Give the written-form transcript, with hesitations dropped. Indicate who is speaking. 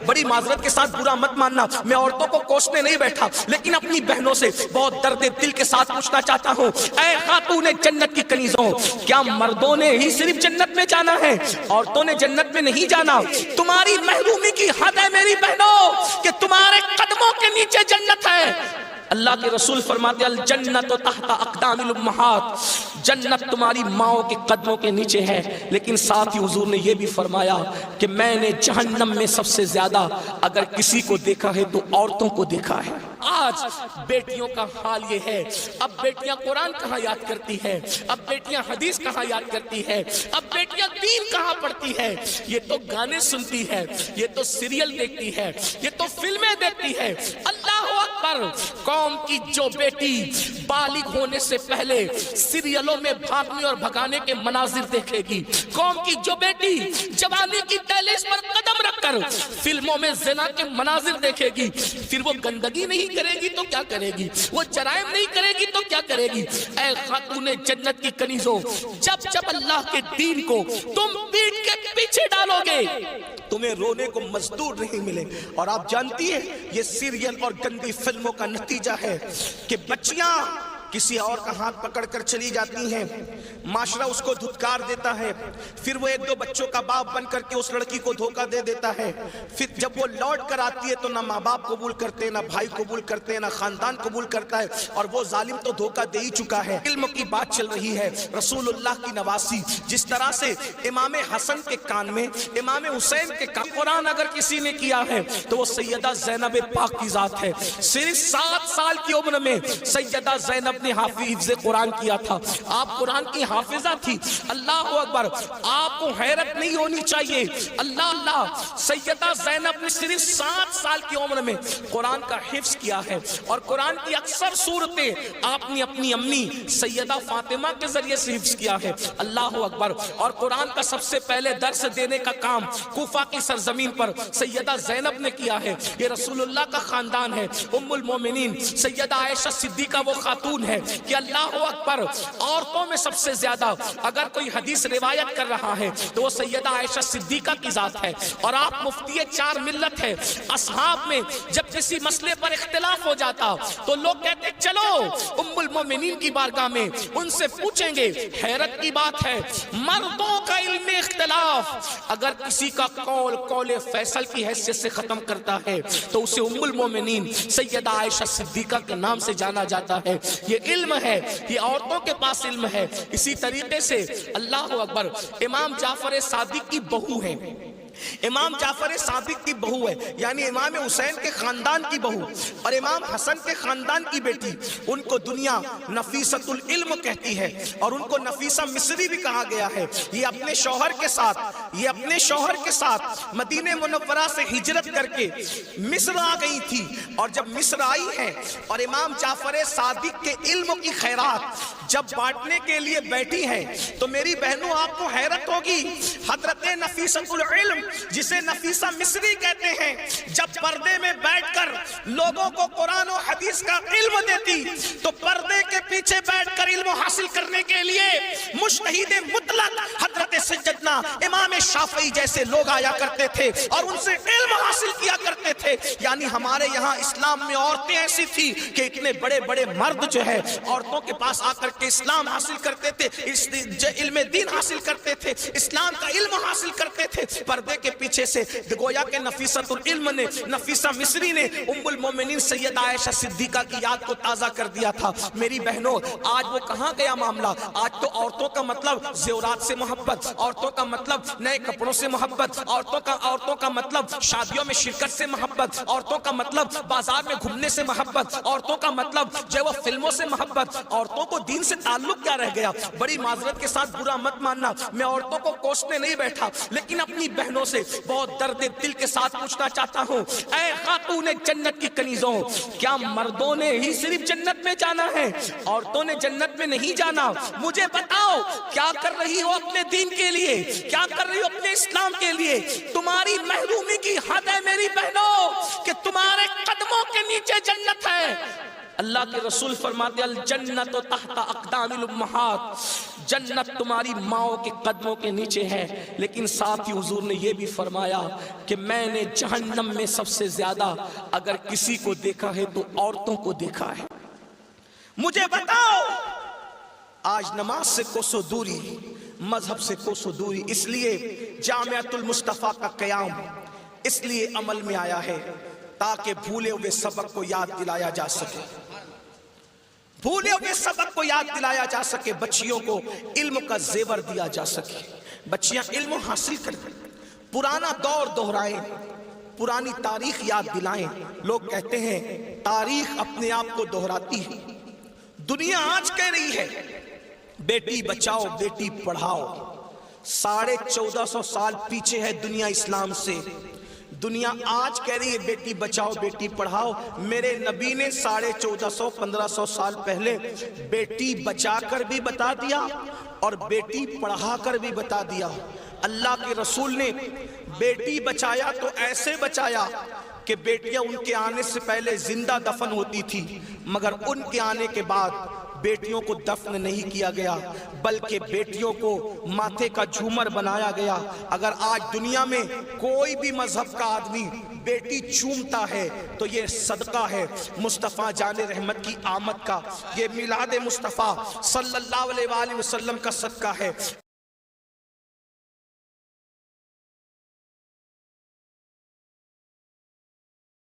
Speaker 1: بڑی معذرت کے ساتھ برا مت ماننا، میں عورتوں کو کوسنے نہیں بیٹھا، لیکن اپنی بہنوں سے بہت درد دل کے ساتھ پوچھنا چاہتا ہوں، اے خاتون جنت کی کنیزوں، کیا مردوں نے ہی صرف جنت میں جانا ہے؟ عورتوں نے جنت میں نہیں جانا؟ تمہاری محرومی کی حد ہے میری بہنوں کہ تمہارے قدموں کے نیچے جنت ہے۔ اللہ کے رسول فرماتے الجنت تحت اقدام الامہات، جنت تمہاری ماؤں کے قدموں کے نیچے ہے، لیکن ساتھ ہی حضور نے یہ بھی فرمایا کہ میں نے جہنم میں سب سے زیادہ اگر کسی کو دیکھا ہے تو عورتوں کو دیکھا ہے۔ آج بیٹیوں کا حال یہ ہے، اب بیٹیاں قرآن کہاں یاد کرتی ہے، اب بیٹیاں حدیث کہاں یاد کرتی ہے، اب بیٹیاں دین کہاں پڑھتی ہے؟ یہ تو گانے سنتی ہے، یہ تو سیریل دیکھتی ہے، یہ تو فلمیں دیکھتی ہے۔ اللہ اکبر! قوم کی جو بیٹی بالغ ہونے سے پہلے سیریلوں میں بھاگنے اور بھگانے کے مناظر دیکھے گی، قوم کی جو بیٹی جوانی کی دہلیز پر قدم رکھ کر فلموں میں زنا کے مناظر دیکھے گی، پھر وہ گندگی نہیں کرے گی تو کیا کرے گی؟ وہ جرائم نہیں کرے گی تو کیا کرے گی؟ اے خاتون جنت کی کنیزوں، جب اللہ کے دین کو تم پیٹ کے پیچھے ڈالو گے تمہیں رونے کو مزدور نہیں ملے۔ اور آپ جانتی ہیں یہ سیریل اور گندی فلموں کا نتیجہ ہے کہ بچیاں کسی اور کا ہاتھ پکڑ کر چلی جاتی ہیں، معاشرہ اس کو دھتکار دیتا ہے، پھر وہ ایک دو بچوں کا باپ بن کر کے اس لڑکی کو دھوکہ دے دیتا ہے، پھر جب وہ لوٹ کر آتی ہے تو نہ ماں باپ قبول کرتے، نہ بھائی قبول کرتے، نہ خاندان قبول کرتا ہے، اور وہ ظالم تو دھوکہ دے ہی چکا ہے۔ علم کی بات چل رہی ہے، رسول اللہ کی نواسی، جس طرح سے امام حسن کے کان میں، امام حسین کے کان قرآن اگر کسی نے کیا ہے تو وہ سیدہ زینب پاک کی ذات ہے۔ صرف 7 سال کی عمر میں سیدہ زینب نے حافظ قرآن کیا تھا، آپ قرآن کی حافظہ تھی۔ اللہ اکبر! آپ کو حیرت نہیں ہونی چاہیے، اللہ سیدہ زینب نے صرف 7 سال کی عمر میں قرآن کا حفظ کیا ہے، اور قرآن کی اکثر صورتیں آپ نے اپنی امی سیدہ فاطمہ کے ذریعے سے حفظ کیا ہے۔ اللہ اکبر! اور قرآن کا سب سے پہلے درس دینے کا کام کوفہ کی سرزمین پر سیدہ زینب نے کیا ہے۔ یہ رسول اللہ کا خاندان ہے۔ ام المومنین سیدہ عائشہ صدیقہ وہ خاتون ہے کہ اللہ اکبر، عورتوں میں سب سے زیادہ اگر کوئی حدیث روایت کر رہا ہے تو وہ سیدہ عائشہ صدیقہ کی ذات ہے، اور آپ مفتی 4 ملت ہے۔ اصحاب میں جب کسی مسئلے پر اختلاف ہو جاتا تو لوگ کہتے چلو ام المومنین کی بارگاہ میں ان سے پوچھیں گے۔ حیرت کی بات ہے، مردوں کا علم اختلاف اگر کسی کا قول فیصل کی حیثیت سے ختم کرتا ہے تو اسے ام المومنین سیدہ عائشہ صدیقہ کے نام سے جانا جاتا ہے۔ یہ علم ہے، یہ عورتوں کے پاس علم ہے۔ اسی طریقے سے اللہ اکبر، امام جعفر صادق کی بہو ہے، امام جعفر صادق کی بہو ہے، یعنی امام حسین کے خاندان کی بہو اور امام حسن کے خاندان کی بیٹی، ان کو دنیا نفیسۃ العلم کہتی ہے، اور ان کو نفیسہ مصری بھی کہا گیا ہے۔ یہ اپنے شوہر کے ساتھ مدینہ منورہ سے ہجرت کر کے مصر آ گئی تھی، اور جب مصر آئی ہے اور امام جعفر صادق کے علم کی خیرات جب بانٹنے کے لیے بیٹھی ہیں تو میری بہنوں آپ کو حیرت ہوگی، حضرت نفیسۃ العلم جسے نفیسہ مصری کہتے ہیں، جب پردے میں بیٹھ کر لوگوں کو قرآن و حدیث کا علم دیتی تو پردے کے پیچھے بیٹھ کر علم حاصل کرنے کے لیے مجتہد مطلق حضرت سیدنا امام شافعی جیسے لوگ آیا کرتے تھے اور ان سے علم حاصل کیا کرتے تھے۔ یعنی ہمارے یہاں اسلام میں عورتیں ایسی تھی کہ اتنے بڑے بڑے مرد جو ہے عورتوں کے پاس آ کر کے اسلام حاصل کرتے تھے، علم دین حاصل کرتے تھے، اسلام کا علم حاصل کرتے تھے۔ پردے کے پیچھے سے گویا کہ نفیسۃ العلم نے، نفیسہ مصری نے ام المومنین سیدہ عائشہ صدیقہ کی یاد کو تازہ کر دیا تھا۔ میری بہنوں آج وہ کہاں گیا معاملہ؟ آج تو عورتوں کا مطلب زیورات سے محبت، عورتوں کا مطلب نئے کپڑوں سے محبت، عورتوں کا مطلب شادیوں میں شرکت سے محبت، عورتوں کا مطلب بازار میں گھومنے سے محبت، عورتوں کا مطلب جو وہ فلموں سے محبت۔ عورتوں کو دین سے تعلق کیا رہ گیا؟ بڑی معذرت کے ساتھ برا مت ماننا، میں عورتوں کو کوسنے نہیں بیٹھا، لیکن اپنی بہنوں سے بہت درد دل کے ساتھ پوچھنا چاہتا ہوں، اے خاتون جنت کی کنیزوں، کیا مردوں نے ہی صرف جنت میں جانا ہے؟ عورتوں نے جنت میں نہیں جانا؟ مجھے بتاؤ کیا کر رہی ہو اپنے دین کے لیے، کیا کر رہی ہو اپنے اسلام کے لیے؟ تمہاری محرومی کی حد ہے میری بہنوں کہ تمہارے قدموں کے نیچے جنت ہے۔ اللہ کے رسول فرماتے الجنت تحت اقدام الامہات، جنت تمہاری ماؤں کے قدموں کے نیچے ہے، لیکن ساتھ ہی حضور نے یہ بھی فرمایا کہ میں نے جہنم میں سب سے زیادہ اگر کسی کو دیکھا ہے تو عورتوں کو دیکھا ہے۔ مجھے بتاؤ، آج نماز سے کوسوں دوری، مذہب سے کوسوں دوری، اس لیے جامعۃ المصطفیٰ کا قیام اس لیے عمل میں آیا ہے تاکہ بھولے ہوئے سبق کو یاد دلایا جا سکے، بھولے ہوئے سبق کو یاد دلایا جا سکے، بچیوں کو علم کا زیور دیا جا سکے، بچیاں علم حاصل کریں، پرانا دور دہرائیں، پرانی تاریخ یاد دلائیں۔ لوگ کہتے ہیں تاریخ اپنے آپ کو دہراتی ہے، دنیا آج کہہ رہی ہے بیٹی بچاؤ بیٹی پڑھاؤ، 1450 سال پیچھے ہے دنیا اسلام سے، دنیا آج کہہ رہی ہے بیٹی بچاؤ بیٹی پڑھاؤ۔ میرے نبی نے 1450-1500 سال پہلے بیٹی بچا کر بھی بتا دیا اور بیٹی پڑھا کر بھی بتا دیا۔ اللہ کے رسول نے بیٹی بچایا تو ایسے بچایا کہ بیٹیاں ان کے آنے سے پہلے زندہ دفن ہوتی تھی، مگر ان کے آنے کے بعد بیٹیوں کو دفن نہیں کیا گیا بلکہ بیٹیوں کو ماتھے کا جھومر بنایا گیا۔ اگر آج دنیا میں کوئی بھی مذہب کا آدمی بیٹی چومتا ہے تو یہ صدقہ ہے مصطفیٰ جان رحمت کی آمد کا، یہ میلاد مصطفیٰ صلی اللہ علیہ وآلہ وسلم کا صدقہ ہے۔